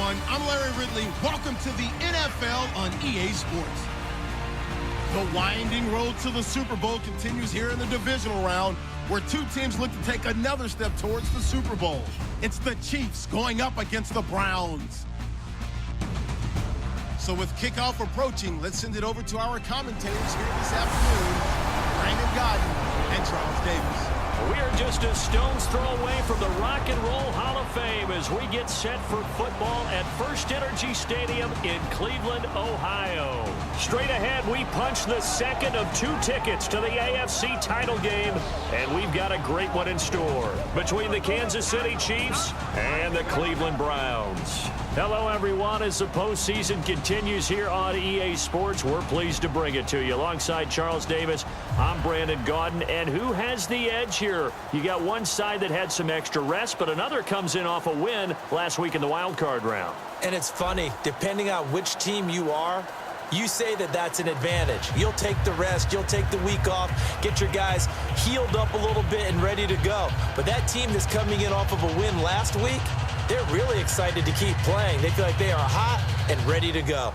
everyone. I'm Larry Ridley. Welcome to the NFL on EA Sports. The winding road to the Super Bowl continues here in the divisional round, where two teams look to take another step towards the Super Bowl. It's the Chiefs going up against the Browns. So with kickoff approaching, let's send it over to our commentators here this afternoon, Brandon Gaudin and Charles Davis. We are just a stone's throw away from the Rock and Roll Hall of Fame as we get set for football at First Energy Stadium in Cleveland, Ohio. Straight ahead, we punch the second of two tickets to the AFC title game, and we've got a great one in store between the Kansas City Chiefs and the Cleveland Browns. Hello, everyone. As the postseason continues here on EA Sports, we're pleased to bring it to you. Alongside Charles Davis, I'm Brandon Gaudin, and who has the edge here? You got one side that had some extra rest, but another comes in off a win last week in the wild card round. And it's funny, depending on which team you are, you say that that's an advantage. You'll take the rest, you'll take the week off, get your guys healed up a little bit and ready to go. But that team that's coming in off of a win last week, they're really excited to keep playing. They feel like they are hot and ready to go.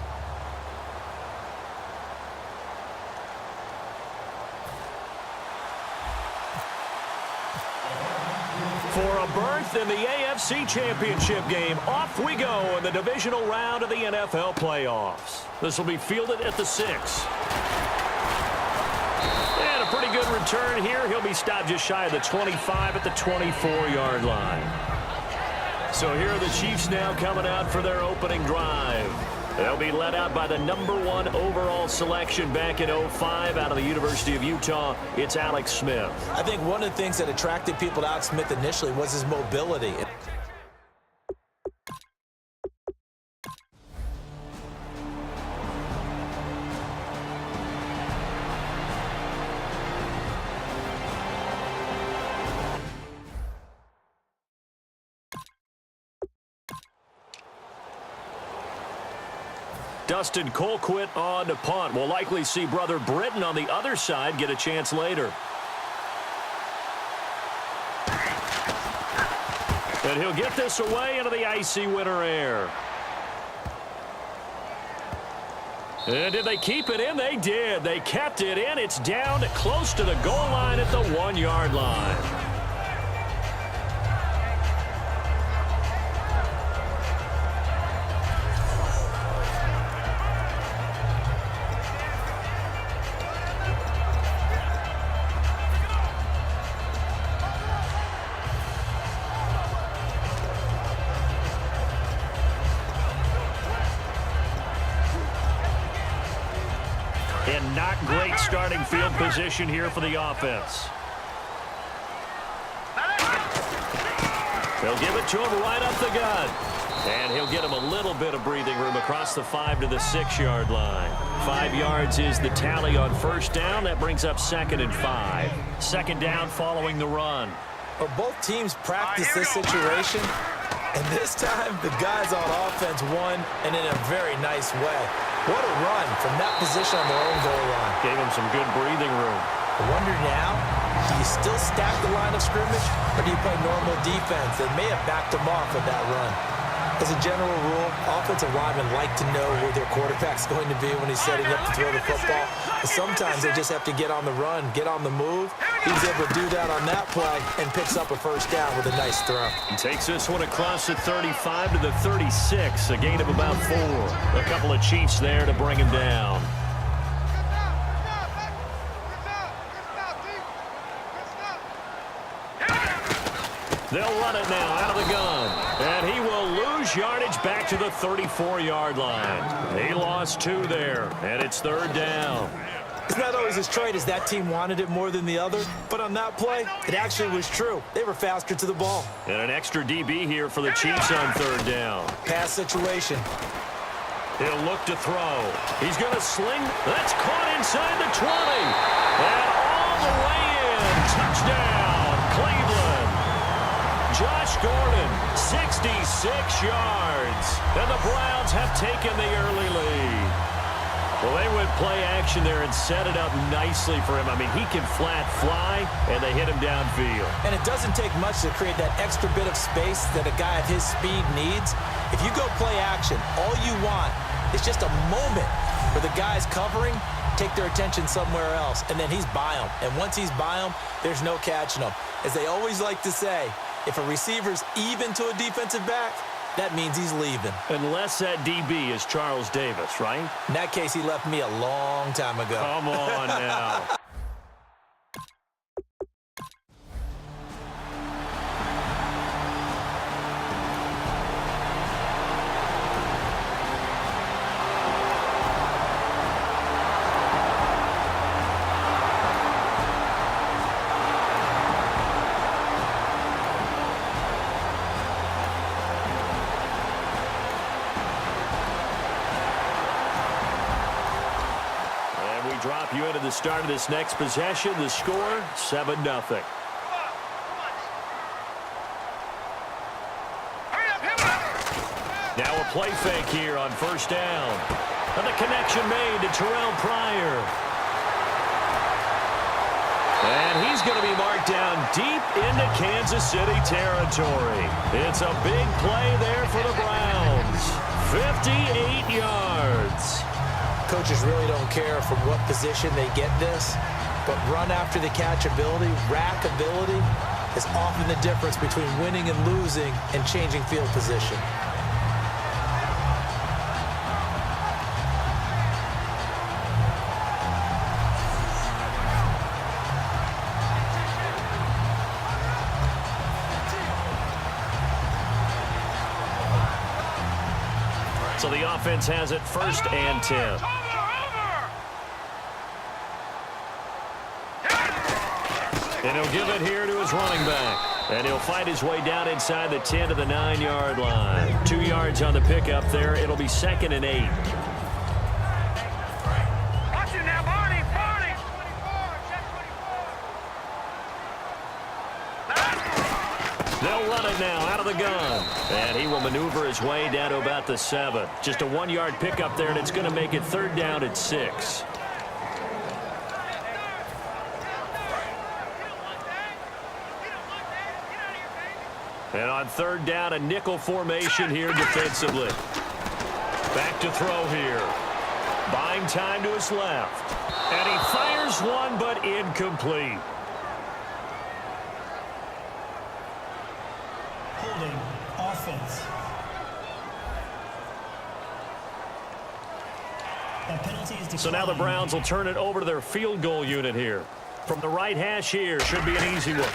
For a berth in the AFC Championship game, off we go in the divisional round of the NFL playoffs. This will be fielded at the 6. And a pretty good return here. He'll be stopped just shy of the 25 at the 24-yard line. So here are the Chiefs now coming out for their opening drive. They'll be led out by the #1 overall selection back in 2005 out of the University of Utah. It's Alex Smith. I think one of the things that attracted people to Alex Smith initially was his mobility. Dustin Colquitt on to punt. We'll likely see Brother Britton on the other side get a chance later. And he'll get this away into the icy winter air. And did they keep it in? They did. They kept it in. It's down close to the goal line at the 1-yard line. And not great starting field position here for the offense. They'll give it to him right up the gut. And he'll get him a little bit of breathing room across the 5 to the 6-yard line. 5 yards is the tally on first down. That brings up 2nd and 5. Second down following the run. Well, both teams practice this situation. And this time, the guys on offense won, and in a very nice way. What a run from that position on their own goal line. Gave him some good breathing room. I wonder now, do you still stack the line of scrimmage, or do you play normal defense? They may have backed them off with that run. As a general rule, offensive linemen like to know where their quarterback's going to be when he's setting up to throw the football. But sometimes they just have to get on the run, get on the move. He was able to do that on that play and picks up a first down with a nice throw. He takes this one across the 35 to the 36, a gain of about 4. A couple of Chiefs there to bring him down. They'll run it now out of the gun. And he will lose yardage back to the 34-yard line. He lost 2 there, and it's 3rd down. It's not always as straight as that team wanted it more than the other, but on that play, it actually was true. They were faster to the ball. And an extra DB here for the Chiefs on 3rd down. Pass situation. He'll look to throw. He's going to sling. That's caught inside the 20. And all the way in. Touchdown, Cleveland. Josh Gordon, 66 yards. And the Browns have taken the early lead. Well, they went play action there and set it up nicely for him. I mean, he can flat fly, and they hit him downfield. And it doesn't take much to create that extra bit of space that a guy of his speed needs. If you go play action, all you want is just a moment where the guys covering take their attention somewhere else, and then he's by them. And once he's by them, there's no catching him. As they always like to say, if a receiver's even to a defensive back, that means he's leaving. Unless that DB is Charles Davis, right? In that case, he left me a long time ago. Come on now. Drop you into the start of this next possession. The score, 7-0. Now a play fake here on first down. And the connection made to Terrell Pryor. And he's going to be marked down deep into Kansas City territory. It's a big play there for the Browns. 58 yards. Coaches really don't care from what position they get this, but run after the catch ability, rack ability, is often the difference between winning and losing and changing field position. So the offense has it 1st and 10. And he'll give it here to his running back. And he'll fight his way down inside the 10 to the 9-yard line. 2 yards on the pickup there. It'll be 2nd and 8. Watch it now, Barney. They'll run it now out of the gun. And he will maneuver his way down to about the 7. Just a 1-yard pickup there, and it's going to make it 3rd down at 6. And on 3rd down, a nickel formation here defensively. Back to throw here. Buying time to his left. And he fires one, but incomplete. Holding offense. That penalty is declined. So now the Browns will turn it over to their field goal unit here. From the right hash here, should be an easy one.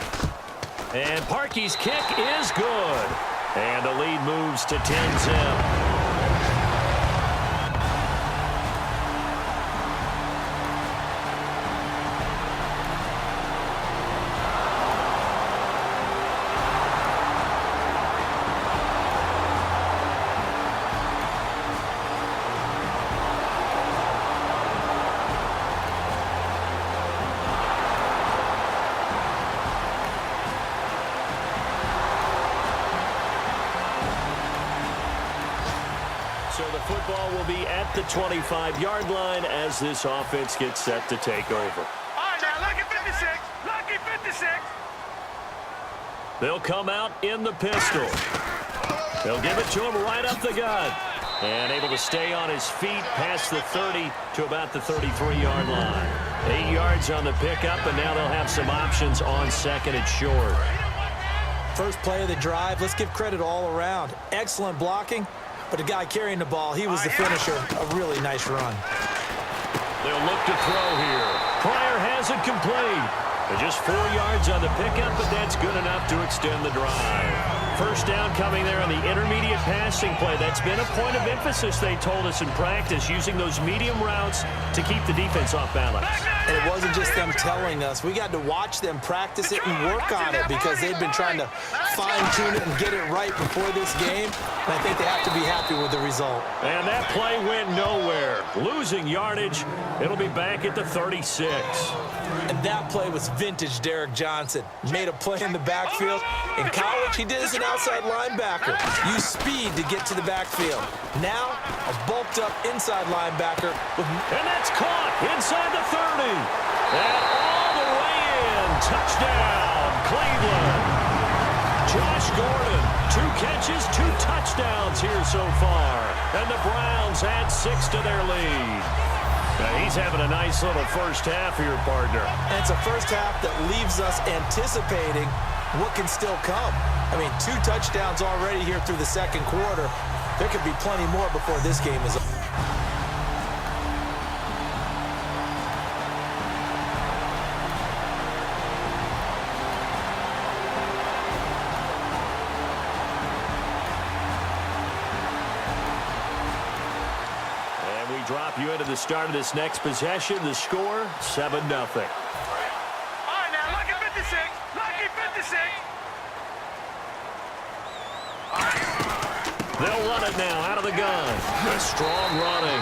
And Parkey's kick is good. And the lead moves to 10-zip. So the football will be at the 25-yard line as this offense gets set to take over. All right, now, lucky 56. Lucky 56. They'll come out in the pistol. They'll give it to him right up the gut. And able to stay on his feet past the 30 to about the 33-yard line. 8 yards on the pickup, and now they'll have some options on 2nd and short. First play of the drive, let's give credit all around. Excellent blocking, but the guy carrying the ball, he was the finisher. A really nice run. They'll look to throw here. Pryor has it complete. Just 4 yards on the pickup, but that's good enough to extend the drive. First down coming there on the intermediate passing play. That's been a point of emphasis, they told us in practice, using those medium routes to keep the defense off balance. And it wasn't just them telling us. We got to watch them practice it and work on it because they've been trying to fine-tune it and get it right before this game. And I think they have to be happy with the result. And that play went nowhere. Losing yardage. It'll be back at the 36. And that play was vintage Derek Johnson. Made a play in the backfield. In college, he did as an outside linebacker. Used speed to get to the backfield. Now, a bulked-up inside linebacker. And that's caught inside the 30. And all the way in. Touchdown, Cleveland. Josh Gordon, 2 catches, 2 touchdowns. touchdowns here so far. And the Browns add 6 to their lead. Now he's having a nice little first half here, partner. And it's a first half that leaves us anticipating what can still come. I mean, 2 touchdowns already here through the second quarter. There could be plenty more before this game is over. Drop you into the start of this next possession. The score, 7-0. All right, now, lucky 56. Lucky 56. They'll run it now out of the gun. A strong running.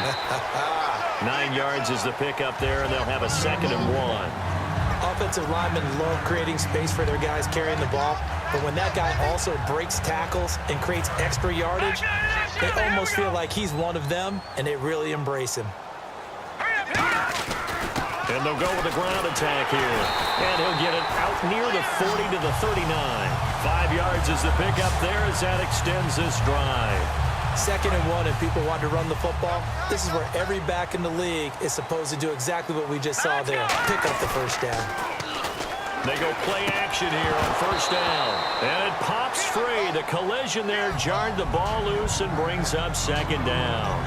9 yards is the pickup there, and they'll have a 2nd and 1. Offensive linemen love creating space for their guys carrying the ball, but when that guy also breaks tackles and creates extra yardage, they almost feel like he's one of them, and they really embrace him. And they'll go with a ground attack here. And he'll get it out near the 40 to the 39. 5 yards is the pickup there as that extends this drive. 2nd and 1, and people want to run the football. This is where every back in the league is supposed to do exactly what we just saw there. Pick up the first down. They go play action here on first down. And it pops free. The collision there jarred the ball loose and brings up 2nd down.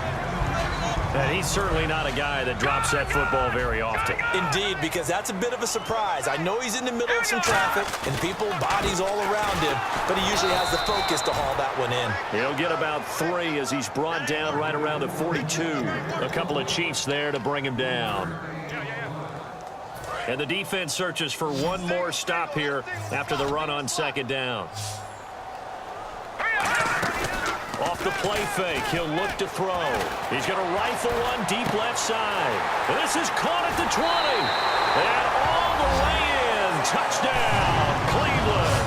And he's certainly not a guy that drops that football very often. Indeed, because that's a bit of a surprise. I know he's in the middle of some traffic and people, bodies all around him, but he usually has the focus to haul that one in. He'll get about 3 as he's brought down right around the 42. A couple of Chiefs there to bring him down. And the defense searches for one more stop here after the run on 2nd down. Off the play fake, he'll look to throw. He's going to rifle one deep left side. And this is caught at the 20. And all the way in. Touchdown, Cleveland.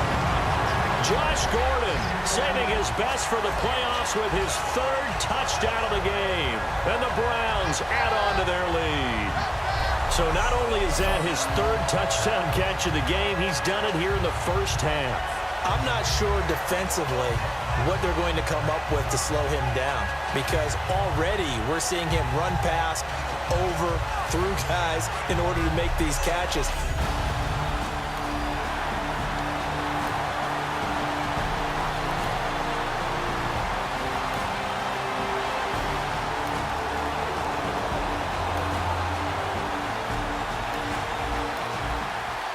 Josh Gordon saving his best for the playoffs with his 3rd touchdown of the game. And the Browns add on to their lead. So not only is that his 3rd touchdown catch of the game, he's done it here in the first half. I'm not sure defensively what they're going to come up with to slow him down, because already we're seeing him run past, over, through guys in order to make these catches.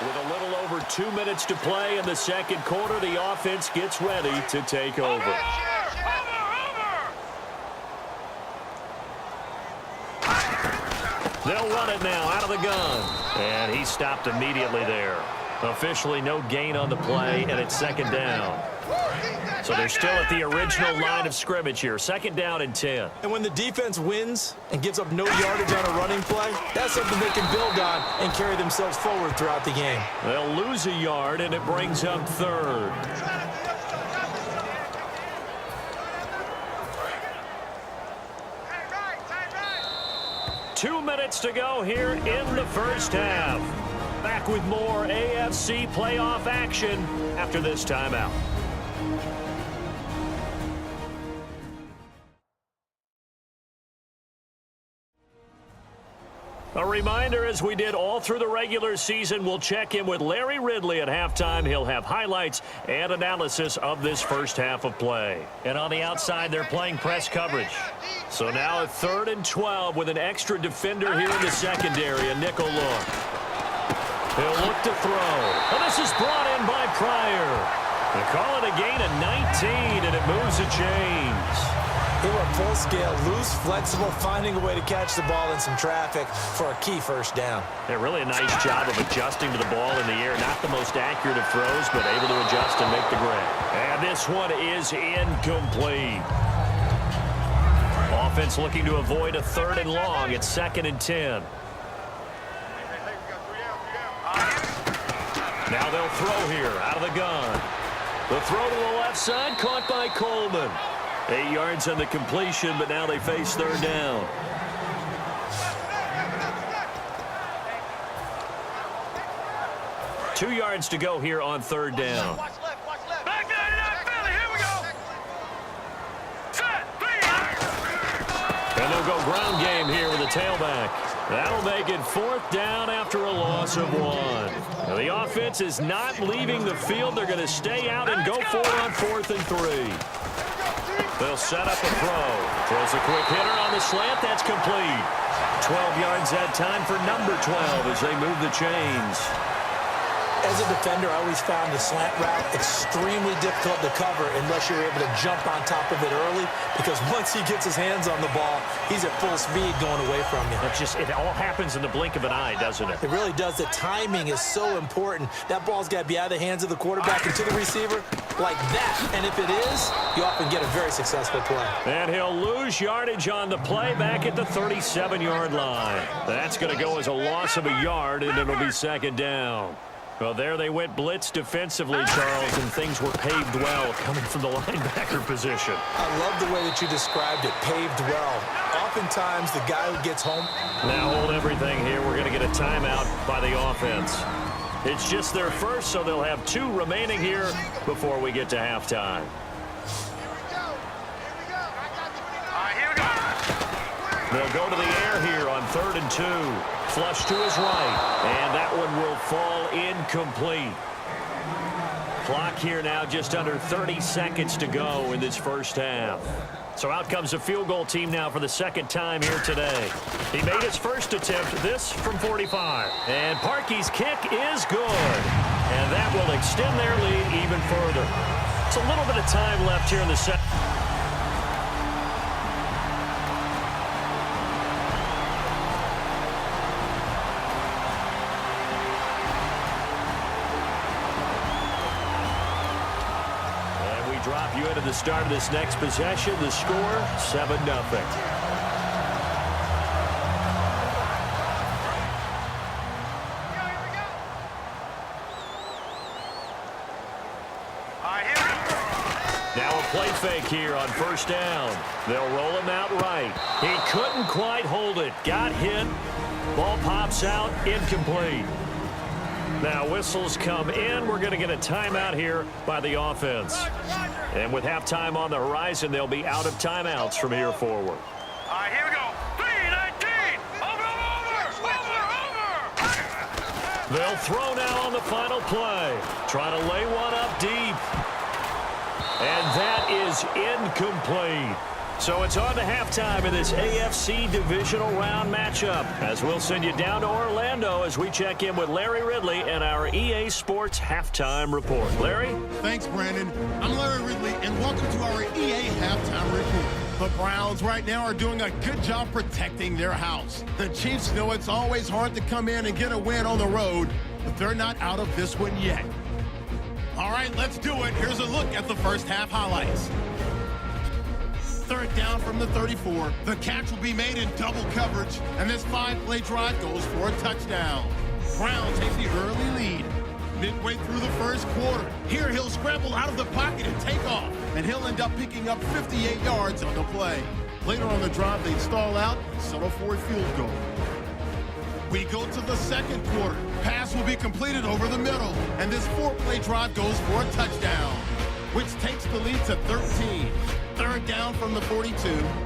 With a little over 2 minutes to play in the second quarter, the offense gets ready to take over. They'll run it now out of the gun. And he stopped immediately there. Officially no gain on the play, and it's 2nd down. So they're still at the original line of scrimmage here. 2nd down and 10. And when the defense wins and gives up no yardage on a running play, that's something they can build on and carry themselves forward throughout the game. They'll lose a yard, and it brings up 3rd. Two minutes to go here in the first half. Back with more AFC playoff action after this timeout. A reminder, as we did all through the regular season, we'll check in with Larry Ridley at halftime. He'll have highlights and analysis of this first half of play. And on the outside, they're playing press coverage. So now a 3rd and 12 with an extra defender here in the secondary, a nickel look. He'll look to throw. And this is brought in by Pryor. They call it a gain of 19, and it moves the chains. They were full scale, loose, flexible, finding a way to catch the ball in some traffic for a key first down. Yeah, really a nice job of adjusting to the ball in the air. Not the most accurate of throws, but able to adjust and make the grab. And this one is incomplete. Offense looking to avoid a 3rd and long. It's 2nd and 10. Now they'll throw here out of the gun. The throw to the left side, caught by Coleman. 8 yards on the completion, but now they face 3rd down. Two yards to go here on 3rd down. Back there, Philly, here we go. And they'll go ground game here with a tailback. That'll make it 4th down after a loss of 1. Now, the offense is not leaving the field. They're going to stay out and go for it on 4th and 3. They'll set up a throw. Throws a quick hitter on the slant. That's complete. 12 yards that time for number 12 as they move the chains. As a defender, I always found the slant route extremely difficult to cover unless you're able to jump on top of it early, because once he gets his hands on the ball, he's at full speed going away from you. It all happens in the blink of an eye, doesn't it? It really does. The timing is so important. That ball's got to be out of the hands of the quarterback and to the receiver like that. And if it is, you often get a very successful play. And he'll lose yardage on the play back at the 37-yard line. That's going to go as a loss of a yard, and it'll be 2nd down. Well, there they went blitz defensively, Charles, and things were paved well coming from the linebacker position. I love the way that you described it, paved well. Oftentimes, the guy who gets home. Now hold everything here. We're going to get a timeout by the offense. It's just their first, so they'll have 2 remaining here before we get to halftime. They'll go to the air here on 3rd and 2. Flush to his right, and that one will fall incomplete. Clock here now just under 30 seconds to go in this first half. So out comes the field goal team now for the 2nd time here today. He made his first attempt, this from 45. And Parkey's kick is good. And that will extend their lead even further. It's a little bit of time left here in the second. Drop you into the start of this next possession. The score, 7-0. Now a play fake here on 1st down. They'll roll him out right. He couldn't quite hold it. Got hit. Ball pops out. Incomplete. Now whistles come in. We're going to get a timeout here by the offense. And with halftime on the horizon, they'll be out of timeouts from here forward. All right, here we go. 3-19. Over. They'll throw now on the final play. Trying to lay one up deep. And that is incomplete. So it's on to halftime in this AFC Divisional Round matchup, as we'll send you down to Orlando as we check in with Larry Ridley and our EA Sports Halftime Report. Larry? Thanks, Brandon. I'm Larry Ridley, and welcome to our EA Halftime Report. The Browns right now are doing a good job protecting their house. The Chiefs know it's always hard to come in and get a win on the road, but they're not out of this one yet. All right, let's do it. Here's a look at the first half highlights. 3rd down from the 34. The catch will be made in double coverage, and this 5-play drive goes for a touchdown. Browns take the early lead. Midway through the first quarter, here he'll scramble out of the pocket and take off, and he'll end up picking up 58 yards on the play. Later on the drive, they stall out and settle for a field goal. We go to the 2nd quarter. Pass will be completed over the middle, and this 4-play drive goes for a touchdown, which takes the lead to 13. 3rd down from the 42.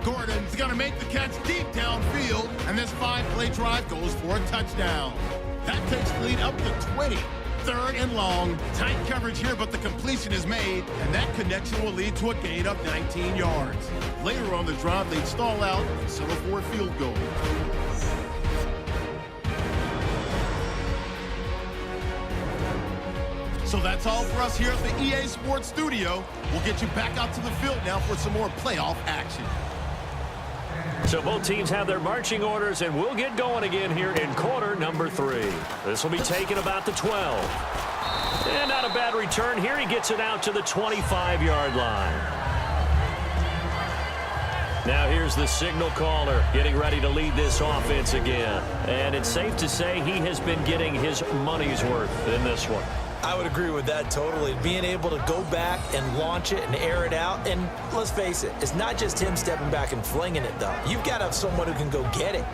Gordon's going to make the catch deep downfield, and this 5-play drive goes for a touchdown. That takes the lead up to 20. 3rd and long. Tight coverage here, but the completion is made, and that connection will lead to a gain of 19 yards. Later on the drive, they stall out and settle for a field goal. So that's all for us here at the EA Sports Studio. We'll get you back out to the field now for some more playoff action. So both teams have their marching orders, and we'll get going again here in quarter number 3. This will be taken about the 12. And not a bad return here. He gets it out to the 25-yard line. Now here's the signal caller getting ready to lead this offense again. And it's safe to say he has been getting his money's worth in this one. I would agree with that totally. Being able to go back and launch it and air it out. And let's face it, it's not just him stepping back and flinging it, though. You've got to have someone who can go get it.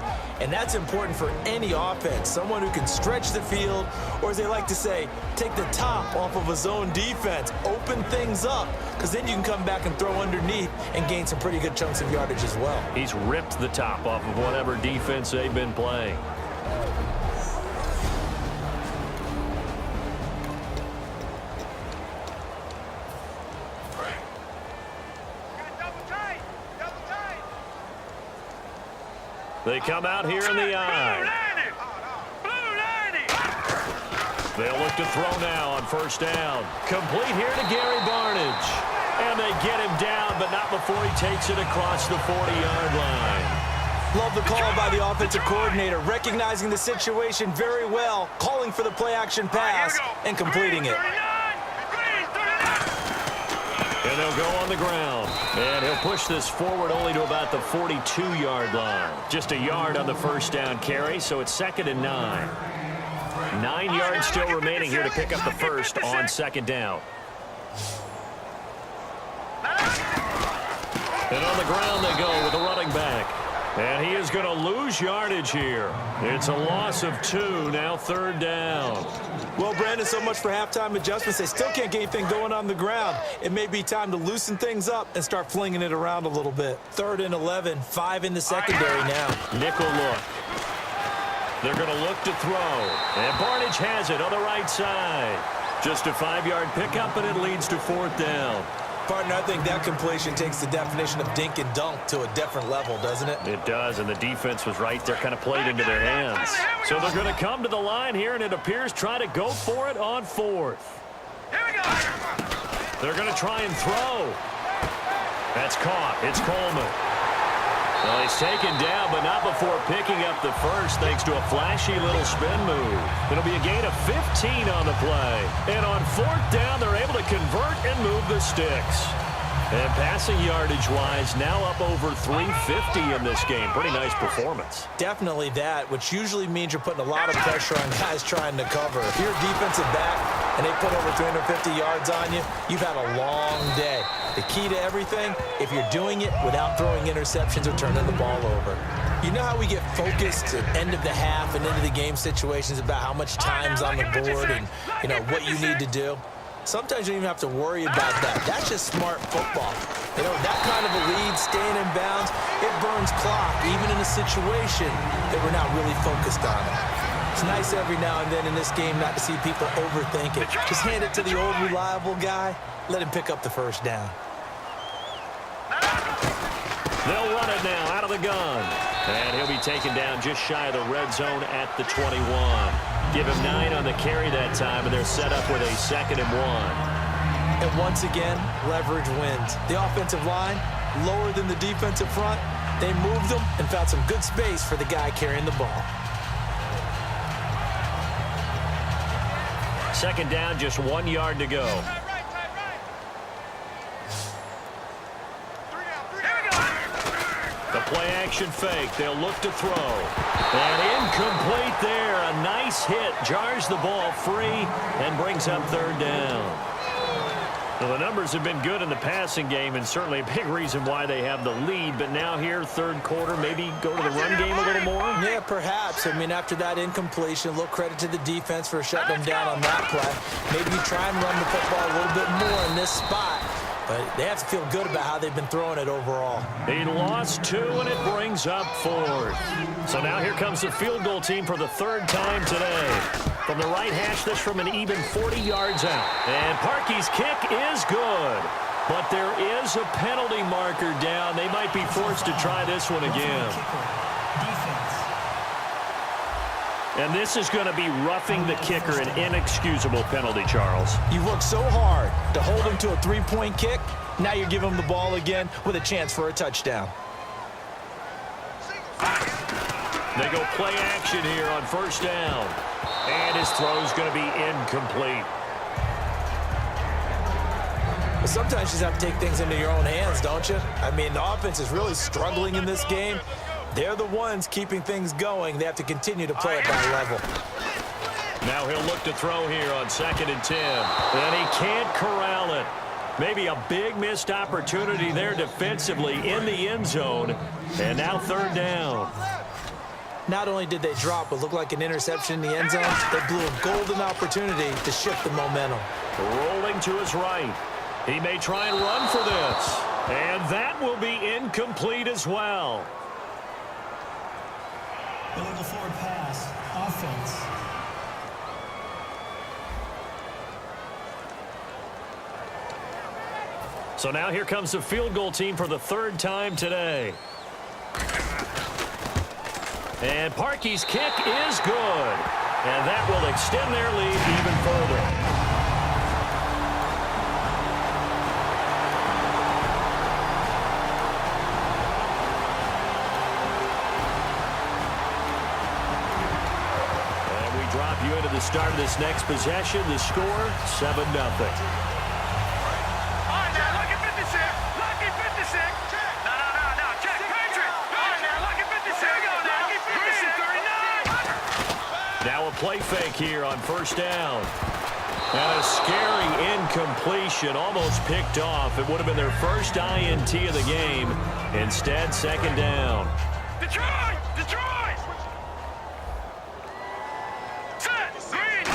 And that's important for any offense. Someone who can stretch the field, or as they like to say, take the top off of a zone defense, open things up, because then you can come back and throw underneath and gain some pretty good chunks of yardage as well. He's ripped the top off of whatever defense they've been playing. They come out here in the eye. They'll look to throw now on first down. Complete here to Gary Barnidge. And they get him down, but not before he takes it across the 40-yard line. Love the call by the offensive coordinator, recognizing the situation very well, calling for the play-action pass, and completing it. And they'll go on the ground. And he'll push this forward only to about the 42-yard line. Just a yard on the first down carry, so it's 2nd and 9. 9 yards still remaining here to pick up the first on second down. And on the ground they go with the running back. And he is going to lose yardage here. It's a loss of 2, now 3rd down. Well, Brandon, so much for halftime adjustments. They still can't get anything going on the ground. It may be time to loosen things up and start flinging it around a little bit. 3rd and 11, 5 in the secondary now. Nickel look. They're going to look to throw. And Barnidge has it on the right side. Just a 5-yard pickup, and it leads to 4th down. Partner, I think that completion takes the definition of dink and dunk to a different level, doesn't it? It does, and the defense was right there, kind of played into their hands. So they're going to come to the line here, and it appears try to go for it on 4th. Here we go. They're going to try and throw. That's caught. It's Coleman. Well, he's taken down, but not before picking up the first, thanks to a flashy little spin move. It'll be a gain of 15 on the play. And on 4th down, they're able to convert and move the sticks. And passing yardage-wise, now up over 350 in this game. Pretty nice performance. Definitely that, which usually means you're putting a lot of pressure on guys trying to cover. If you're a defensive back and they put over 350 yards on you, you've had a long day. The key to everything, if you're doing it without throwing interceptions or turning the ball over. You know how we get focused at end of the half and into the game situations about how much time's on the board and, you know, what you need to do? Sometimes you don't even have to worry about that. That's just smart football. You know, that kind of a lead, staying in bounds, it burns clock, even in a situation that we're not really focused on it. It's nice every now and then in this game not to see people overthink it. Just hand it to the old reliable guy, let him pick up the first down. They'll run it now out of the gun. And he'll be taken down just shy of the red zone at the 21. Give him 9 on the carry that time, and they're set up with a 2nd and 1. And once again, leverage wins. The offensive line, lower than the defensive front, they moved them and found some good space for the guy carrying the ball. 2nd down, just 1 yard to go. The play-action fake. They'll look to throw. And incomplete there. A nice hit. Jars the ball free and brings up 3rd down. Well, the numbers have been good in the passing game and certainly a big reason why they have the lead. But now here, 3rd quarter, maybe go to the run game a little more? Yeah, perhaps. I mean, after that incompletion, a little credit to the defense for shutting them down on that play. Maybe you try and run the football a little bit more in this spot. But they have to feel good about how they've been throwing it overall. He lost 2, and it brings up 4th. So now here comes the field goal team for the 3rd time today. From the right hash, this from an even 40 yards out. And Parkey's kick is good. But there is a penalty marker down. They might be forced to try this one again. And this is going to be roughing the kicker, an inexcusable penalty, Charles. You worked so hard to hold him to a 3-point kick. Now you're giving him the ball again with a chance for a touchdown. They go play action here on 1st down. And his throw is going to be incomplete. But sometimes you just have to take things into your own hands, don't you? I mean, the offense is really struggling in this game. They're the ones keeping things going. They have to continue to play at that level. Now he'll look to throw here on 2nd and 10. And he can't corral it. Maybe a big missed opportunity there defensively in the end zone. And now 3rd down. Not only did they drop what looked like an interception in the end zone, they blew a golden opportunity to shift the momentum. Rolling to his right. He may try and run for this. And that will be incomplete as well. Illegal forward pass. Offense. So now here comes the field goal team for the 3rd time today. And Parkey's kick is good. And that will extend their lead even further. And we drop you into the start of this next possession. The score, 7-0. Now a play fake here on 1st down. And a scary incompletion, almost picked off. It would have been their first INT of the game. Instead, 2nd down. Detroit! Detroit! Set! Green!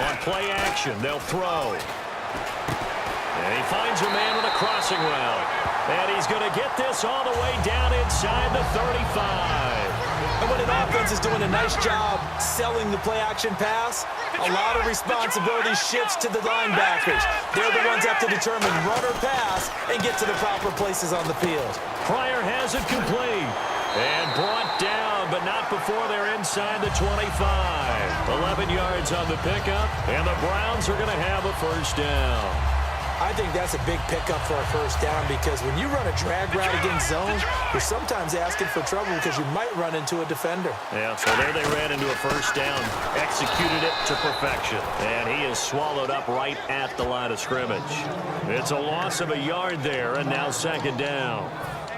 On play action, they'll throw. And he finds a man with a crossing route. And he's going to get this all the way down inside the 35. And when an offense is doing a nice job selling the play-action pass, a lot of responsibility shifts to the linebackers. They're the ones that have to determine run or pass and get to the proper places on the field. Pryor has it complete. And brought down, but not before they're inside the 25. 11 yards on the pickup, and the Browns are going to have a 1st down. I think that's a big pickup for a 1st down because when you run a drag route against zone, you're sometimes asking for trouble because you might run into a defender. Yeah, so there they ran into a 1st down, executed it to perfection, and he is swallowed up right at the line of scrimmage. It's a loss of a yard there, and now 2nd down.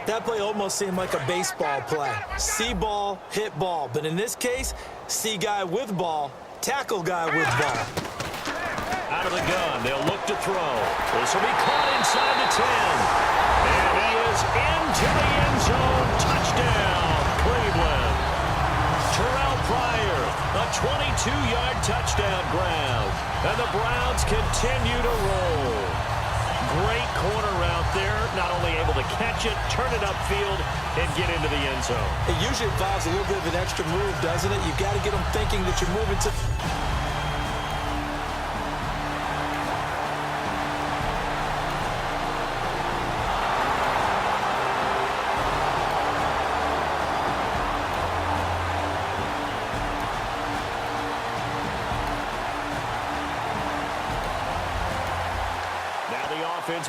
That play almost seemed like a baseball play. See ball, hit ball. But in this case, see guy with ball, tackle guy with ball. Out of the gun, they'll look to throw. This will be caught inside the 10. And he is into the end zone. Touchdown, Cleveland. Terrell Pryor, a 22-yard touchdown grab. And the Browns continue to roll. Great corner route there. Not only able to catch it, turn it upfield, and get into the end zone. It usually involves a little bit of an extra move, doesn't it? You've got to get them thinking that you're moving to...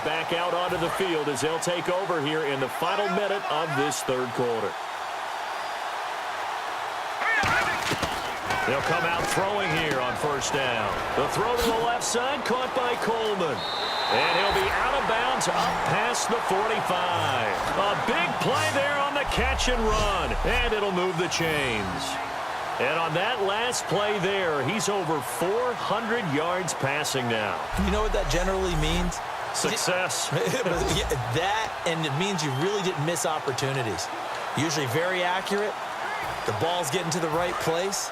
Back out onto the field as they'll take over here in the final minute of this 3rd quarter. They'll come out throwing here on 1st down. The throw to the left side, caught by Coleman. And he'll be out of bounds up past the 45. A big play there on the catch and run. And it'll move the chains. And on that last play there, he's over 400 yards passing now. You know what that generally means? Success. That, and it means you really didn't miss opportunities. Usually very accurate. The ball's getting to the right place.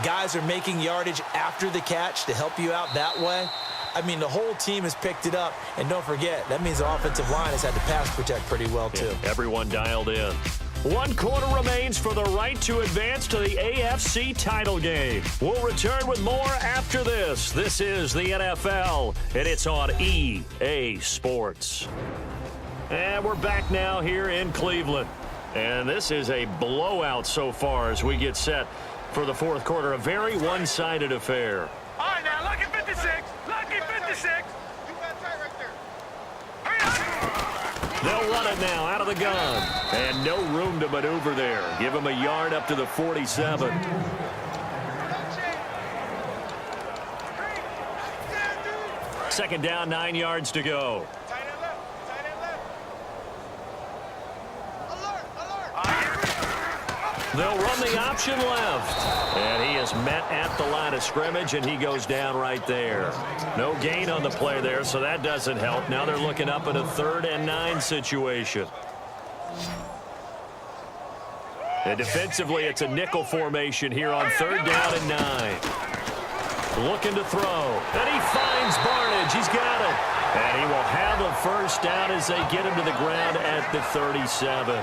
Guys are making yardage after the catch to help you out that way. I mean, the whole team has picked it up. And don't forget, that means the offensive line has had to pass protect pretty well, too. Yeah, everyone dialed in. 1 quarter remains for the right to advance to the AFC title game. We'll return with more after this. This is the NFL, and it's on EA Sports. And we're back now here in Cleveland. And this is a blowout so far as we get set for the 4th quarter. A very one-sided affair. All right, now, lucky 56. Lucky 56. They'll run it now out of the gun. And no room to maneuver there. Give him a yard up to the 47. Second down, 9 yards to go. They'll run the option left. And he is met at the line of scrimmage, and he goes down right there. No gain on the play there, so that doesn't help. Now they're looking up at a 3rd and 9 situation. And defensively, it's a nickel formation here on 3rd down and 9. Looking to throw. And he finds Barnage. He's got it. And he will have a first down as they get him to the ground at the 37.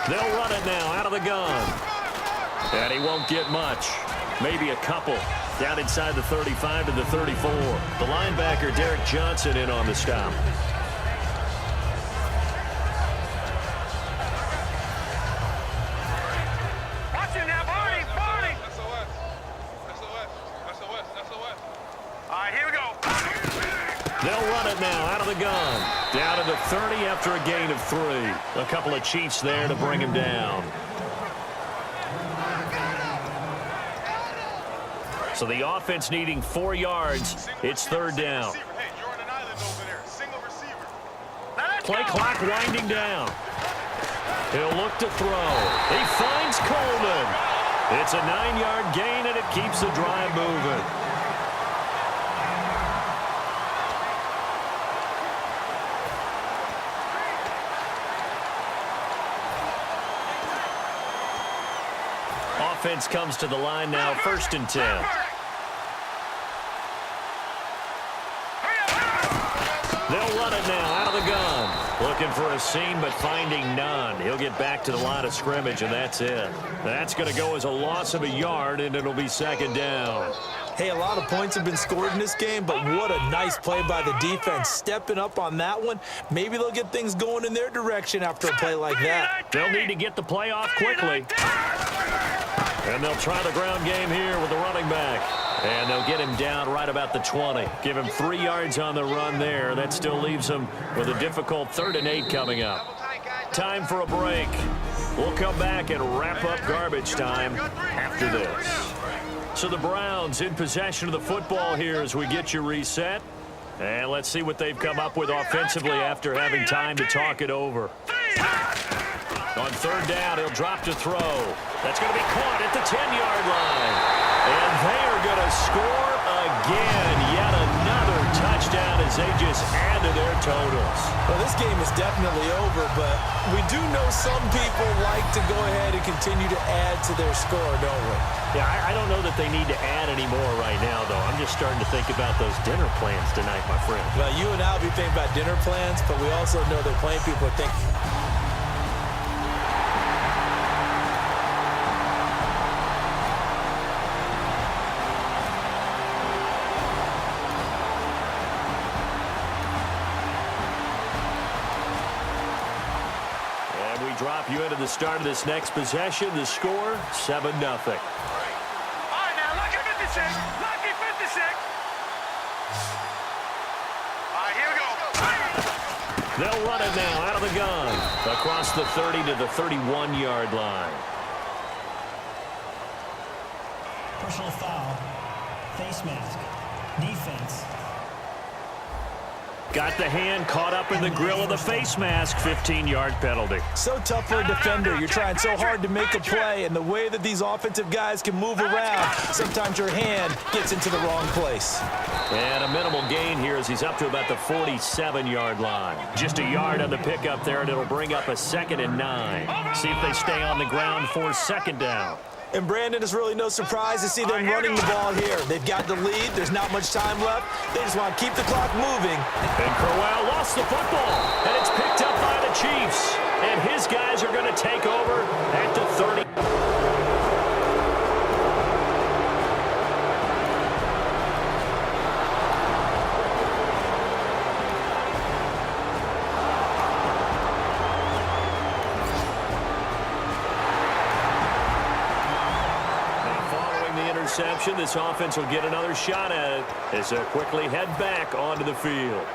They'll run it now out of the gun. And he won't get much. Maybe a couple. Down inside the 35 to the 34. The linebacker, Derek Johnson, in on the stop. Watch it now, Barney! Barney! SOS. All right, here we go. They'll run it now out of the gun. Down to the 30 after a gain of 3. A couple of Chiefs there to bring him down. So the offense needing 4 yards. It's 3rd down. Play clock winding down. He'll look to throw. He finds Coleman. It's a 9-yard gain, and it keeps the drive moving. Offense comes to the line now, 1st and 10. They'll run it now out of the gun. Looking for a seam, but finding none. He'll get back to the line of scrimmage, and that's it. That's going to go as a loss of a yard, and it'll be 2nd down. Hey, a lot of points have been scored in this game, but what a nice play by the defense. Stepping up on that one. Maybe they'll get things going in their direction after a play like that. They'll need to get the play off quickly. And they'll try the ground game here with the running back. And they'll get him down right about the 20. Give him 3 yards on the run there. That still leaves him with a difficult 3rd and 8 coming up. Time for a break. We'll come back and wrap up garbage time after this. So the Browns in possession of the football here as we get you reset. And let's see what they've come up with offensively after having time to talk it over. On 3rd down, he'll drop to throw. That's going to be caught at the 10-yard line. And they are going to score again. Yet another touchdown as they just add to their totals. Well, this game is definitely over, but we do know some people like to go ahead and continue to add to their score, don't we? Yeah, I don't know that they need to add any more right now, though. I'm just starting to think about those dinner plans tonight, my friend. Well, you and I will be thinking about dinner plans, but we also know that plenty of people are thinking. Drop you into the start of this next possession. The score, 7-0. All right, now, lucky 56. Lucky 56. All right, here we go. They'll run it now out of the gun. Across the 30 to the 31-yard line. Personal foul. Face mask. Defense. Got the hand caught up in the grill of the face mask. 15-yard penalty. So tough for a defender. You're trying so hard to make a play, and the way that these offensive guys can move around, sometimes your hand gets into the wrong place. And a minimal gain here as he's up to about the 47-yard line. Just a yard on the pickup there, and it'll bring up a 2nd and 9. See if they stay on the ground for 2nd down. And Brandon, is really no surprise to see them running the ball here. They've got the lead. There's not much time left. They just want to keep the clock moving. And Crowell lost the football, and it's picked up by the Chiefs. And his guys are going to take over at the 30. This offense will get another shot at it as they'll quickly head back onto the field.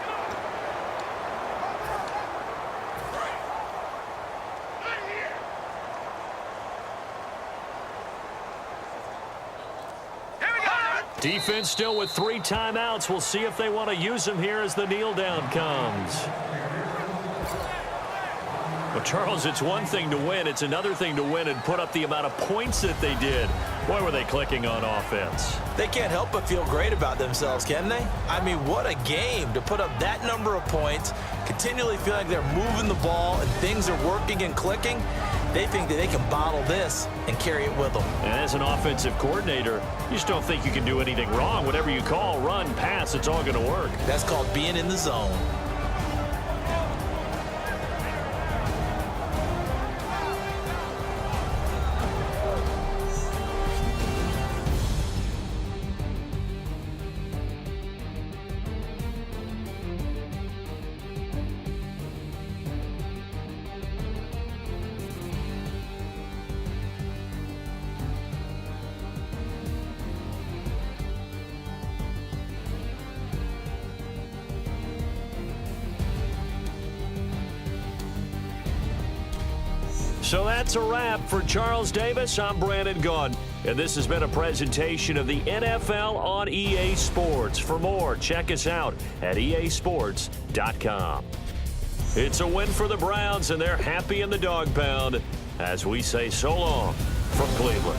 Defense still with 3 timeouts. We'll see if they want to use them here as the kneel down comes. Well, Charles, it's one thing to win. It's another thing to win and put up the amount of points that they did. Boy, were they clicking on offense. They can't help but feel great about themselves, can they? I mean, what a game to put up that number of points, continually feel like they're moving the ball and things are working and clicking. They think that they can bottle this and carry it with them. And as an offensive coordinator, you just don't think you can do anything wrong. Whatever you call, run, pass, it's all going to work. That's called being in the zone. So that's a wrap for Charles Davis. I'm Brandon Gaudin, and this has been a presentation of the NFL on EA Sports. For more, check us out at easports.com. It's a win for the Browns, and they're happy in the dog pound as we say so long from Cleveland.